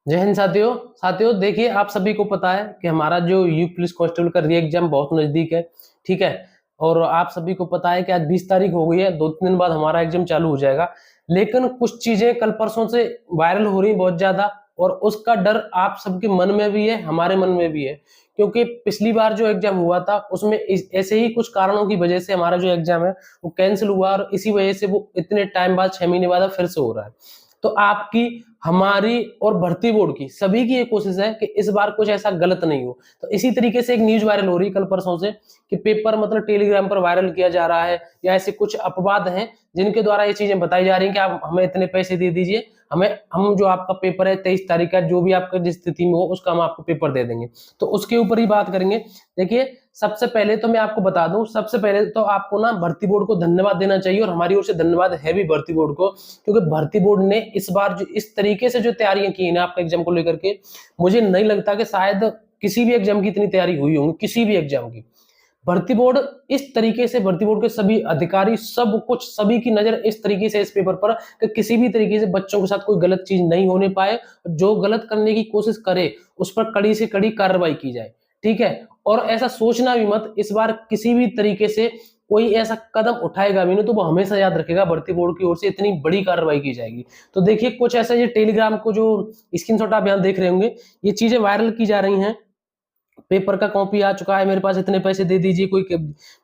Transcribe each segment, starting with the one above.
जय हिंद साथियों। देखिए, आप सभी को पता है कि हमारा जो यूपी पुलिस कांस्टेबल का री एग्जाम बहुत नजदीक है। ठीक है। और आप सभी को पता है कि आज 20 तारीख हो गई है, 2-3 दिन बाद हमारा एग्जाम चालू हो जाएगा। लेकिन कुछ चीजें कल परसों से वायरल हो रही बहुत ज्यादा, और उसका डर आप सबके मन में भी है, हमारे मन में भी है। क्योंकि पिछली बार जो एग्जाम हुआ था उसमें ऐसे ही कुछ कारणों की वजह से हमारा जो एग्जाम है वो कैंसिल हुआ, और इसी वजह से वो इतने टाइम बाद 6 महीने बाद फिर से हो रहा है। तो आपकी, हमारी और भर्ती बोर्ड की, सभी की ये कोशिश है कि इस बार कुछ ऐसा गलत नहीं हो। तो इसी तरीके से एक न्यूज वायरल हो रही है कल परसों से कि पेपर मतलब टेलीग्राम पर वायरल किया जा रहा है, या ऐसे कुछ अपवाद हैं जिनके द्वारा ये चीजें बताई जा रही हैं कि आप हमें इतने पैसे दे दीजिए, हम जो आपका पेपर है 23 तारीख का, जो भी आपका जिस स्थिति में हो उसका हम आपको पेपर दे देंगे। तो उसके ऊपर ही बात करेंगे। देखिए, सबसे पहले तो मैं आपको बता दूं, सबसे पहले तो आपको ना भर्ती बोर्ड को धन्यवाद देना चाहिए, और हमारी ओर से धन्यवाद है भी भर्ती बोर्ड को। क्योंकि भर्ती बोर्ड ने इस बार जो इस तरीके से जो तैयारियां की ना आपके एग्जाम को लेकर के, मुझे नहीं लगता कि शायद किसी भी एग्जाम की इतनी तैयारी हुई होगी, किसी भी एग्जाम की। भर्ती बोर्ड इस तरीके से, भर्ती बोर्ड के सभी अधिकारी, सब कुछ, सभी की नजर इस तरीके से इस पेपर पर कि किसी भी तरीके से बच्चों के साथ कोई गलत चीज नहीं होने पाए। जो गलत करने की कोशिश करे उस पर कड़ी से कड़ी कार्रवाई की जाए। ठीक है। और ऐसा सोचना भी मत, इस बार किसी भी तरीके से कोई ऐसा कदम उठाएगा भी नहीं तो वो हमेशा याद रखेगा भर्ती बोर्ड की ओर से इतनी बड़ी कार्रवाई की जाएगी। तो देखिए, कुछ ऐसा, ये टेलीग्राम को जो स्क्रीनशॉट आप यहां देख रहे होंगे, ये चीजें वायरल की जा रही हैं। पेपर का कॉपी आ चुका है मेरे पास, इतने पैसे दे दीजिए, कोई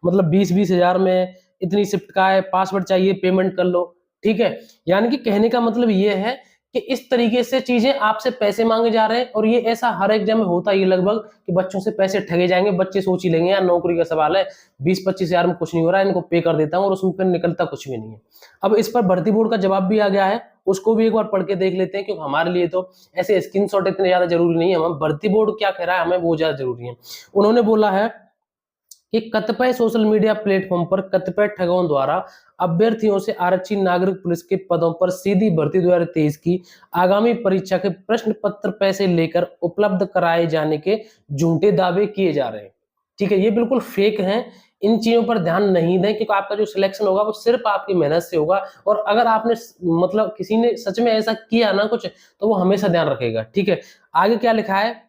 मतलब 20-20 हजार में इतनी शिफ्ट का है, पासवर्ड चाहिए, पेमेंट कर लो। ठीक है। यानी कि कहने का मतलब ये है कि इस तरीके से चीजें आपसे पैसे मांगे जा रहे हैं, और ये ऐसा हर एग्जाम में होता ही लगभग कि बच्चों से पैसे ठगे जाएंगे। बच्चे सोच ही लेंगे यार नौकरी का सवाल है, 20-25 हजार में कुछ नहीं हो रहा है, इनको पे कर देता हूँ, और उसमें फिर निकलता कुछ भी नहीं है। अब इस पर भर्ती बोर्ड का जवाब भी आ गया है, उसको भी एक बार पढ़ के देख लेते हैं, क्योंकि हमारे लिए तो ऐसे स्क्रीनशॉट इतने ज्यादा जरूरी नहीं है, हम भर्ती बोर्ड क्या कह रहा है हमें वो ज्यादा जरूरी है। उन्होंने बोला है कि कतिपय सोशल मीडिया प्लेटफॉर्म पर कतिपय ठगों द्वारा अभ्यर्थियों से आरक्षित नागरिक पुलिस के पदों पर सीधी भर्ती 2023 की आगामी परीक्षा के प्रश्न पत्र पैसे लेकर उपलब्ध कराए जाने के झूठे दावे किए जा रहे हैं। ठीक है, ये बिल्कुल फेक हैं। इन चीजों पर ध्यान नहीं दें, क्योंकि आपका जो सिलेक्शन होगा वो सिर्फ आपकी मेहनत से होगा, और अगर आपने मतलब किसी ने सच में ऐसा किया ना कुछ, तो वो हमेशा ध्यान रखेगा। ठीक है। आगे क्या लिखा है,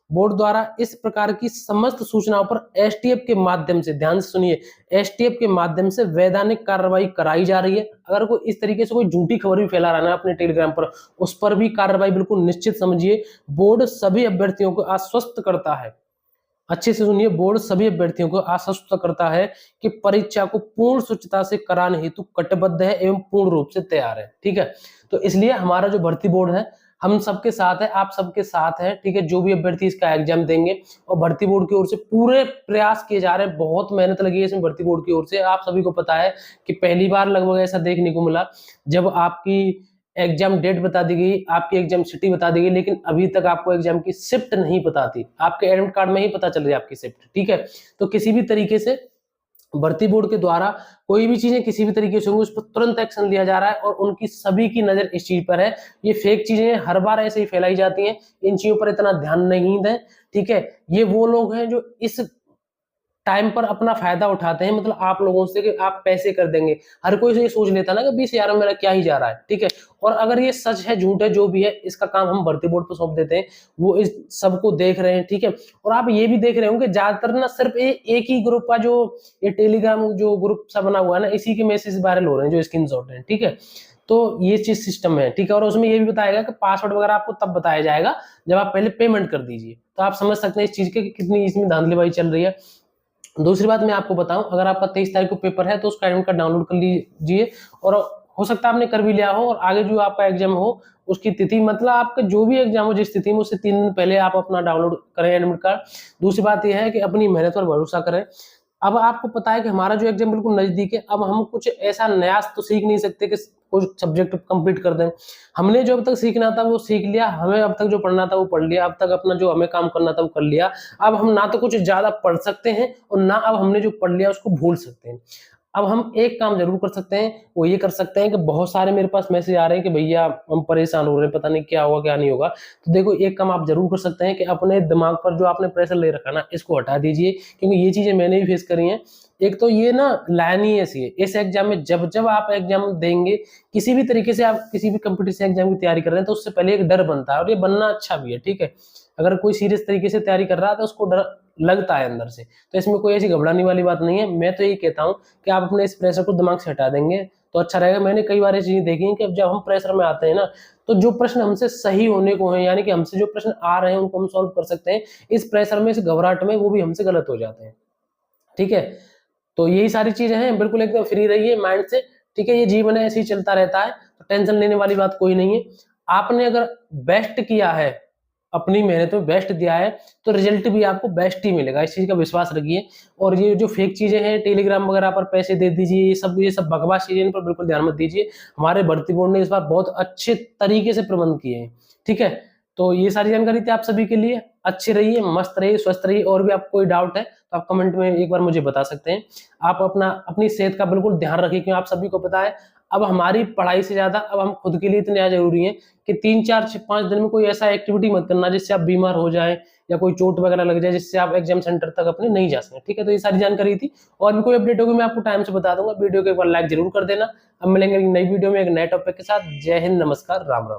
बोर्ड द्वारा इस प्रकार की समस्त सूचनाओं पर एसटीएफ के माध्यम से, ध्यान से सुनिए, एसटीएफ के माध्यम से वैधानिक कार्रवाई कराई जा रही है। अगर कोई इस तरीके से कोई झूठी खबर भी फैला रहा है ना अपने टेलीग्राम पर, उस पर भी कार्रवाई बिल्कुल निश्चित समझिए। बोर्ड सभी अभ्यर्थियों को आश्वस्त करता है, अच्छे से सुनिए, बोर्ड सभी अभ्यर्थियों को आश्वस्त करता है कि परीक्षा को पूर्ण स्वच्छता से कराने हेतु कटिबद्ध है एवं पूर्ण रूप से तैयार है। ठीक है। तो इसलिए हमारा जो भर्ती बोर्ड है, हम सबके साथ है, आप सबके साथ है। ठीक है। जो भी अभ्यर्थी इसका एग्जाम देंगे, और भर्ती बोर्ड की ओर से पूरे प्रयास किए जा रहे हैं, बहुत मेहनत लगी है इसमें भर्ती बोर्ड की ओर से। आप सभी को पता है कि पहली बार लगभग ऐसा देखने को मिला जब आपकी एग्जाम डेट बता दी गई, आपकी एग्जाम सिटी बता दी गई, लेकिन अभी तक आपको एग्जाम की शिफ्ट नहीं पता थी। आपके एडमिट कार्ड में ही पता चल रही है आपकी शिफ्ट। ठीक है। तो किसी भी तरीके से भर्ती बोर्ड के द्वारा कोई भी चीजें किसी भी तरीके से होंगी उस पर तुरंत एक्शन लिया जा रहा है, और उनकी सभी की नजर इस चीज पर है। ये फेक चीजें हर बार ऐसे ही फैलाई जाती हैं, इन चीजों पर इतना ध्यान नहीं दें। ठीक है। ये वो लोग हैं जो इस टाइम पर अपना फायदा उठाते हैं, मतलब आप लोगों से, कि आप पैसे कर देंगे। हर कोई ये सोच लेता है ना कि 20 हजार में मेरा क्या ही जा रहा है। ठीक है। और अगर ये सच है झूठ है जो भी है, इसका काम हम भर्ती बोर्ड पर सौंप देते हैं, वो इस सबको देख रहे हैं। ठीक है। और आप ये भी देख रहे होंगे ज्यादातर ना सिर्फ एक ही ग्रुप का जो ये टेलीग्राम जो ग्रुप सा बना हुआ है ना, इसी के मैसेज वायरल हो रहे हैं जो स्क्रीनशॉट है। ठीक है। तो ये चीज सिस्टम है। ठीक है। और उसमें ये भी बताएगा कि पासवर्ड वगैरह आपको तब बताया जाएगा जब आप पहले पेमेंट कर दीजिए। तो आप समझ सकते हैं इस चीज के कितनी इसमें धांधलीबाजी चल रही है। दूसरी बात मैं आपको बताऊं, अगर आपका 23 तारीख को पेपर है तो उसका एडमिट कार्ड डाउनलोड कर लीजिए, और हो सकता है आपने कर भी लिया हो, और आगे जो आपका एग्जाम हो उसकी तिथि, मतलब आपका जो भी एग्जाम हो जिस तिथि में, उससे 3 दिन पहले आप अपना डाउनलोड करें एडमिट कार्ड। दूसरी बात यह है कि अपनी मेहनत पर भरोसा करें। अब आपको पता है कि हमारा जो एग्जाम बिल्कुल नजदीक है, अब हम कुछ ऐसा नया तो सीख नहीं सकते कि कुछ सब्जेक्ट कंप्लीट कर दें। हमने जो अब तक सीखना था वो सीख लिया, हमें अब तक जो पढ़ना था वो पढ़ लिया, अब तक अपना जो हमें काम करना था वो कर लिया। अब हम ना तो कुछ ज्यादा पढ़ सकते हैं, और ना अब हमने जो पढ़ लिया उसको भूल सकते हैं। अब हम एक काम जरूर कर सकते हैं, वो ये कर सकते हैं कि बहुत सारे मेरे पास मैसेज आ रहे हैं कि भैया हम परेशान हो रहे हैं, पता नहीं क्या होगा क्या नहीं होगा। तो देखो एक काम आप जरूर कर सकते हैं कि अपने दिमाग पर जो आपने प्रेशर ले रखा ना, इसको हटा दीजिए, क्योंकि ये चीजें मैंने भी फेस करी हैं। एक तो ये ना लाइन ही ऐसी है, इस एग्जाम में जब जब आप एग्जाम देंगे, किसी भी तरीके से आप किसी भी कंपटीशन एग्जाम की तैयारी कर रहे हैं, तो उससे पहले एक डर बनता है, और ये बनना अच्छा भी है, ठीक है। अगर कोई सीरियस तरीके से तैयारी कर रहा है तो उसको डर लगता है अंदर से, तो इसमें कोई ऐसी घबराने वाली बात नहीं है। मैं तो यही कहता हूँ कि आप अपने इस प्रेशर को दिमाग से हटा देंगे तो अच्छा रहेगा। मैंने कई बार ये चीजें देखी हैं कि जब हम प्रेशर में आते हैं ना, तो जो प्रश्न हमसे सही होने को है, यानी कि हमसे जो प्रश्न आ रहे हैं उनको हम सॉल्व कर सकते हैं, इस प्रेशर में, इस घबराहट में वो भी हमसे गलत हो जाते हैं, ठीक है। तो यही सारी चीजें हैं, बिल्कुल एकदम फ्री रहिए माइंड से, ठीक है। ये जीवन है, ऐसे ही चलता रहता है, तो टेंशन लेने वाली बात कोई नहीं है। आपने अगर बेस्ट किया है, अपनी मेहनत में बेस्ट दिया है, तो रिजल्ट भी आपको बेस्ट ही मिलेगा, इस चीज का विश्वास रखिए। और ये जो फेक चीजें हैं, टेलीग्राम वगैरह पर पैसे दे दीजिए, ये सब बकवास चीजें, इन पर बिल्कुल ध्यान मत दीजिए। हमारे भर्ती बोर्ड ने इस बार बहुत अच्छे तरीके से प्रबंध किए हैं, ठीक है। तो ये सारी जानकारी थी आप सभी के लिए। अच्छे रहिए, मस्त रहिए, स्वस्थ रहिए। और भी आपको कोई डाउट है तो आप कमेंट में एक बार मुझे बता सकते हैं। आप अपनी सेहत का बिल्कुल ध्यान रखिए, क्योंकि आप सभी को पता है अब हमारी पढ़ाई से ज्यादा अब हम खुद के लिए इतने ज्यादा जरूरी है कि 3 4 5 दिन में कोई ऐसा एक्टिविटी मत करना जिससे आप बीमार हो जाए या कोई चोट वगैरह लग जाए, जिससे आप एग्जाम सेंटर तक अपने नहीं जा सके, ठीक है। तो ये सारी जानकारी थी, और भी कोई अपडेट होगी मैं आपको टाइम से बता दूंगा। वीडियो को एक बार लाइक जरूर कर देना। अब मिलेंगे एक नई वीडियो में एक नए टॉपिक के साथ। जय हिंद, नमस्कार, राम राम।